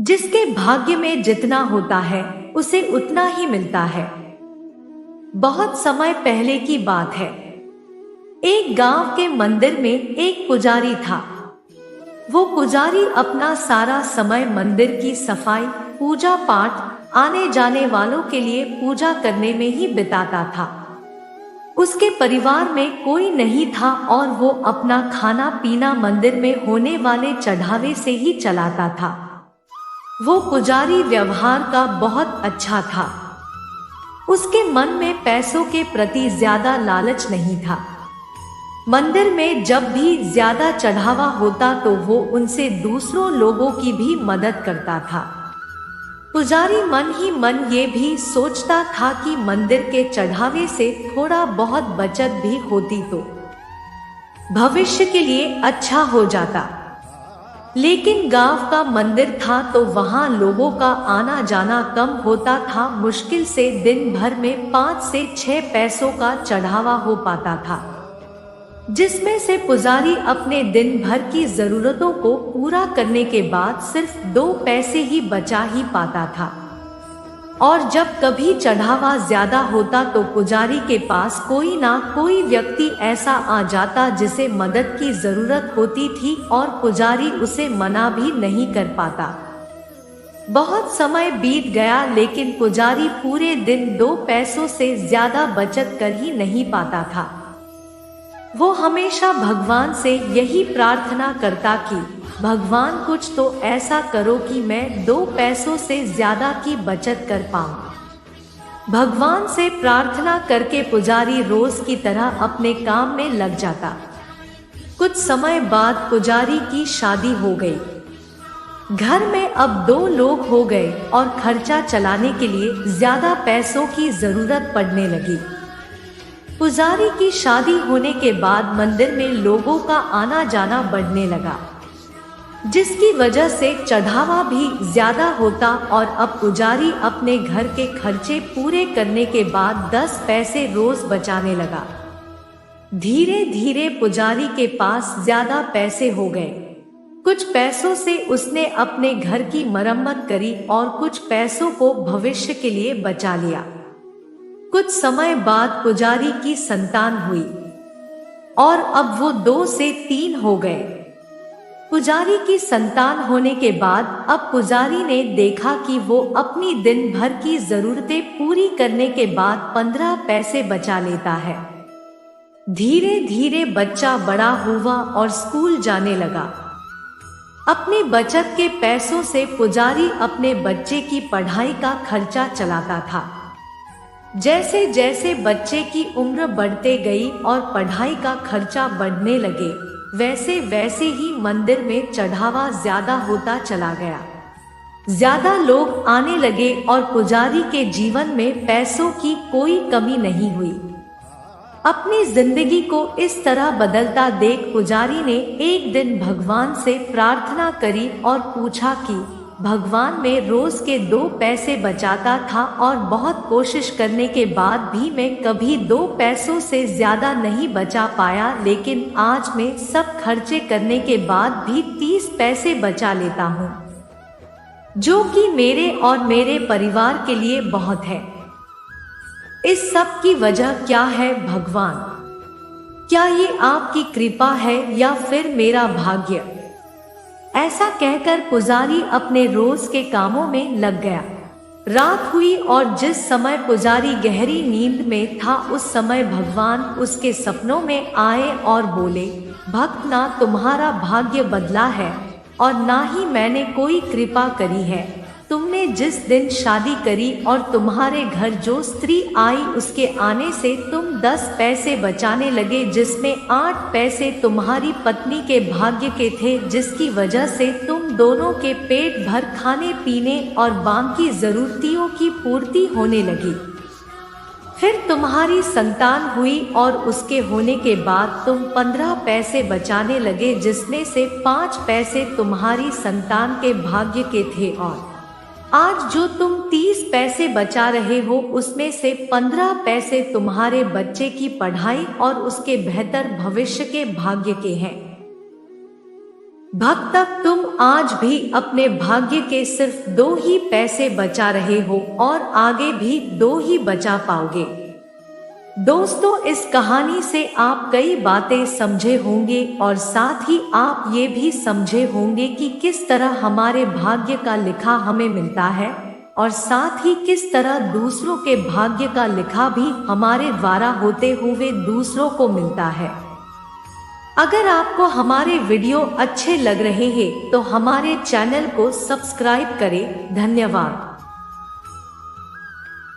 जिसके भाग्य में जितना होता है उसे उतना ही मिलता है। बहुत समय पहले की बात है। एक गांव के मंदिर में एक पुजारी था। वो पुजारी अपना सारा समय मंदिर की सफाई, पूजा पाठ, आने जाने वालों के लिए पूजा करने में ही बिताता था। उसके परिवार में कोई नहीं था और वो अपना खाना पीना मंदिर में होने वाले चढ़ावे से ही चलाता था। वो पुजारी व्यवहार का बहुत अच्छा था। उसके मन में पैसों के प्रति ज्यादा लालच नहीं था। मंदिर में जब भी ज्यादा चढ़ावा होता तो वो उनसे दूसरों लोगों की भी मदद करता था। पुजारी मन ही मन ये भी सोचता था कि मंदिर के चढ़ावे से थोड़ा बहुत बचत भी होती तो भविष्य के लिए अच्छा हो जाता। लेकिन गांव का मंदिर था तो वहां लोगों का आना जाना कम होता था। मुश्किल से दिन भर में 5 से 6 पैसों का चढ़ावा हो पाता था, जिसमें से पुजारी अपने दिन भर की जरूरतों को पूरा करने के बाद सिर्फ 2 पैसे ही बचा ही पाता था। और जब कभी चढ़ावा ज्यादा होता तो पुजारी के पास कोई ना कोई व्यक्ति ऐसा आ जाता जिसे मदद की जरूरत होती थी और पुजारी उसे मना भी नहीं कर पाता। बहुत समय बीत गया लेकिन पुजारी पूरे दिन 2 पैसों से ज्यादा बचत कर ही नहीं पाता था। वो हमेशा भगवान से यही प्रार्थना करता कि भगवान कुछ तो ऐसा करो कि मैं 2 पैसों से ज्यादा की बचत कर पाऊं। भगवान से प्रार्थना करके पुजारी रोज की तरह अपने काम में लग जाता। कुछ समय बाद पुजारी की शादी हो गई। घर में अब 2 लोग हो गए और खर्चा चलाने के लिए ज्यादा पैसों की जरूरत पड़ने लगी। पुजारी की शादी होने के बाद मंदिर में लोगों का आना जाना बढ़ने लगा, जिसकी वजह से चढ़ावा भी ज्यादा होता और अब पुजारी अपने घर के खर्चे पूरे करने के बाद 10 पैसे रोज बचाने लगा। धीरे धीरे पुजारी के पास ज्यादा पैसे हो गए। कुछ पैसों से उसने अपने घर की मरम्मत करी और कुछ पैसों को भविष्य के लिए बचा लिया। कुछ समय बाद पुजारी की संतान हुई और अब वो 2 से 3 हो गए। पुजारी की संतान होने के बाद अब पुजारी ने देखा कि वो अपनी दिन भर की जरूरतें पूरी करने के बाद 15 पैसे बचा लेता है। धीरे धीरे बच्चा बड़ा हुआ और स्कूल जाने लगा। अपनी बचत के पैसों से पुजारी अपने बच्चे की पढ़ाई का खर्चा चलाता था। जैसे जैसे बच्चे की उम्र बढ़ते गई और पढ़ाई का खर्चा बढ़ने लगे, वैसे वैसे ही मंदिर में चढ़ावा ज्यादा होता चला गया। ज्यादा लोग आने लगे और पुजारी के जीवन में पैसों की कोई कमी नहीं हुई। अपनी जिंदगी को इस तरह बदलता देख पुजारी ने एक दिन भगवान से प्रार्थना करी और पूछा कि भगवान, मैं रोज के 2 पैसे बचाता था और बहुत कोशिश करने के बाद भी मैं कभी 2 पैसों से ज्यादा नहीं बचा पाया, लेकिन आज मैं सब खर्चे करने के बाद भी 30 पैसे बचा लेता हूँ, जो कि मेरे और मेरे परिवार के लिए बहुत है। इस सब की वजह क्या है भगवान? क्या ये आपकी कृपा है या फिर मेरा भाग्य? ऐसा कहकर पुजारी अपने रोज के कामों में लग गया। रात हुई और जिस समय पुजारी गहरी नींद में था उस समय भगवान उसके सपनों में आए और बोले, भक्त, ना तुम्हारा भाग्य बदला है और ना ही मैंने कोई कृपा करी है। तुमने जिस दिन शादी करी और तुम्हारे घर जो स्त्री आई उसके आने से तुम 10 पैसे बचाने लगे, जिसमें 8 पैसे तुम्हारी पत्नी के भाग्य के थे, जिसकी वजह से तुम दोनों के पेट भर खाने पीने और बाकी जरूरतियों की पूर्ति होने लगी। फिर तुम्हारी संतान हुई और उसके होने के बाद तुम 15 पैसे बचाने लगे, जिसमें से 5 पैसे तुम्हारी संतान के भाग्य के थे और आज जो तुम 30 पैसे बचा रहे हो उसमें से 15 पैसे तुम्हारे बच्चे की पढ़ाई और उसके बेहतर भविष्य के भाग्य के हैं। भक्त तुम आज भी अपने भाग्य के सिर्फ 2 ही पैसे बचा रहे हो और आगे भी 2 ही बचा पाओगे। दोस्तों, इस कहानी से आप कई बातें समझे होंगे और साथ ही आप ये भी समझे होंगे कि किस तरह हमारे भाग्य का लिखा हमें मिलता है और साथ ही किस तरह दूसरों के भाग्य का लिखा भी हमारे द्वारा होते हुए दूसरों को मिलता है। अगर आपको हमारे वीडियो अच्छे लग रहे हैं तो हमारे चैनल को सब्सक्राइब करें। धन्यवाद।